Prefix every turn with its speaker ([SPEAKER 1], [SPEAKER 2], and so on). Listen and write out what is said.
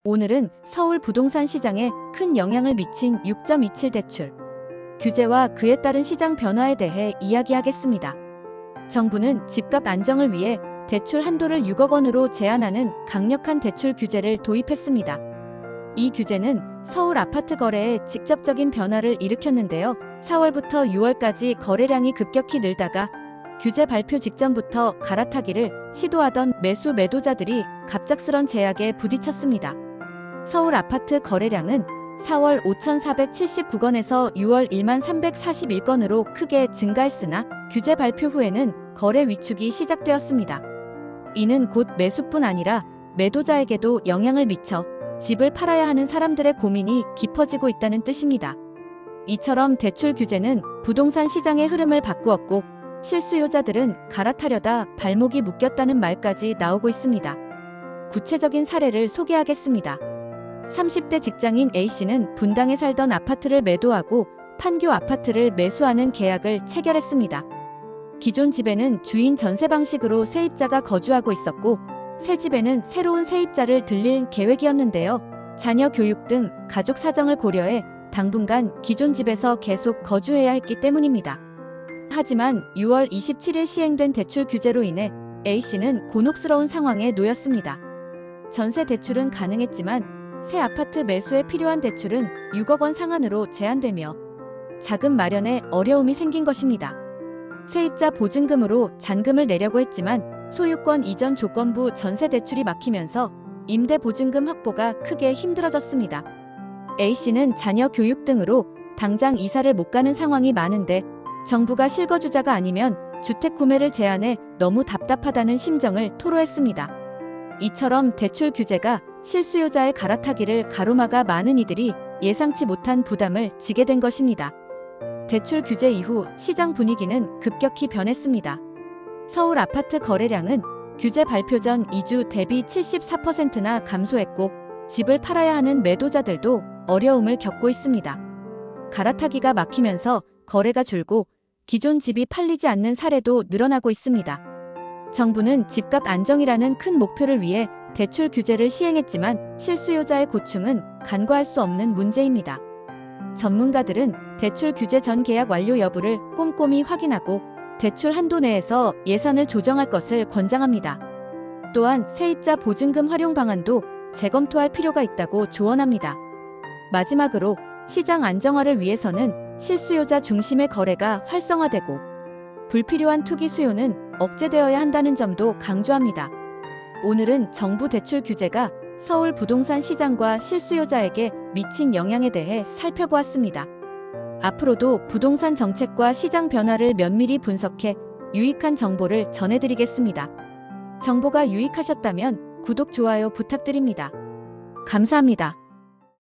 [SPEAKER 1] 오늘은 서울 부동산 시장에 큰 영향을 미친 6.27 대출 규제와 그에 따른 시장 변화에 대해 이야기하겠습니다. 정부는 집값 안정을 위해 대출 한도를 6억 원으로 제한하는 강력한 대출 규제를 도입했습니다. 이 규제는 서울 아파트 거래에 직접적인 변화를 일으켰는데요. 4월부터 6월까지 거래량이 급격히 늘다가 규제 발표 직전부터 갈아타기를 시도하던 매도자들이 갑작스런 제약에 부딪혔습니다. 서울 아파트 거래량은 4월 5,479건에서 6월 13,341건으로 크게 증가했으나 규제 발표 후에는 거래 위축이 시작되었습니다. 이는 곧 매수뿐 아니라 매도자에게도 영향을 미쳐 집을 팔아야 하는 사람들의 고민이 깊어지고 있다는 뜻입니다. 이처럼 대출 규제는 부동산 시장의 흐름을 바꾸었고 실수요자들은 갈아타려다 발목이 묶였다는 말까지 나오고 있습니다. 구체적인 사례를 소개하겠습니다. 30대 직장인 A씨는 분당에 살던 아파트를 매도하고 판교 아파트를 매수하는 계약을 체결했습니다. 기존 집에는 주인 전세 방식으로 세입자가 거주하고 있었고 새 집에는 새로운 세입자를 들릴 계획이었는데요. 자녀 교육 등 가족 사정을 고려해 당분간 기존 집에서 계속 거주해야 했기 때문입니다. 하지만 6월 27일 시행된 대출 규제로 인해 A씨는 곤혹스러운 상황에 놓였습니다. 전세 대출은 가능했지만 새 아파트 매수에 필요한 대출은 6억 원 상한으로 제한되며 자금 마련에 어려움이 생긴 것입니다. 세입자 보증금으로 잔금을 내려고 했지만 소유권 이전 조건부 전세 대출이 막히면서 임대 보증금 확보가 크게 힘들어졌습니다. A씨는 자녀 교육 등으로 당장 이사를 못 가는 상황이 많은데 정부가 실거주자가 아니면 주택 구매를 제한해 너무 답답하다는 심정을 토로했습니다. 이처럼 대출 규제가 실수요자의 갈아타기를 가로막아 많은 이들이 예상치 못한 부담을 지게 된 것입니다. 대출 규제 이후 시장 분위기는 급격히 변했습니다. 서울 아파트 거래량은 규제 발표 전 2주 대비 74%나 감소했고 집을 팔아야 하는 매도자들도 어려움을 겪고 있습니다. 갈아타기가 막히면서 거래가 줄고 기존 집이 팔리지 않는 사례도 늘어나고 있습니다. 정부는 집값 안정이라는 큰 목표를 위해 대출 규제를 시행했지만 실수요자의 고충은 간과할 수 없는 문제입니다. 전문가들은 대출 규제 전 계약 완료 여부를 꼼꼼히 확인하고 대출 한도 내에서 예산을 조정할 것을 권장합니다. 또한 세입자 보증금 활용 방안도 재검토할 필요가 있다고 조언합니다. 마지막으로 시장 안정화를 위해서는 실수요자 중심의 거래가 활성화되고 불필요한 투기 수요는 억제되어야 한다는 점도 강조합니다. 오늘은 정부 대출 규제가 서울 부동산 시장과 실수요자에게 미친 영향에 대해 살펴보았습니다. 앞으로도 부동산 정책과 시장 변화를 면밀히 분석해 유익한 정보를 전해드리겠습니다. 정보가 유익하셨다면 구독, 좋아요 부탁드립니다. 감사합니다.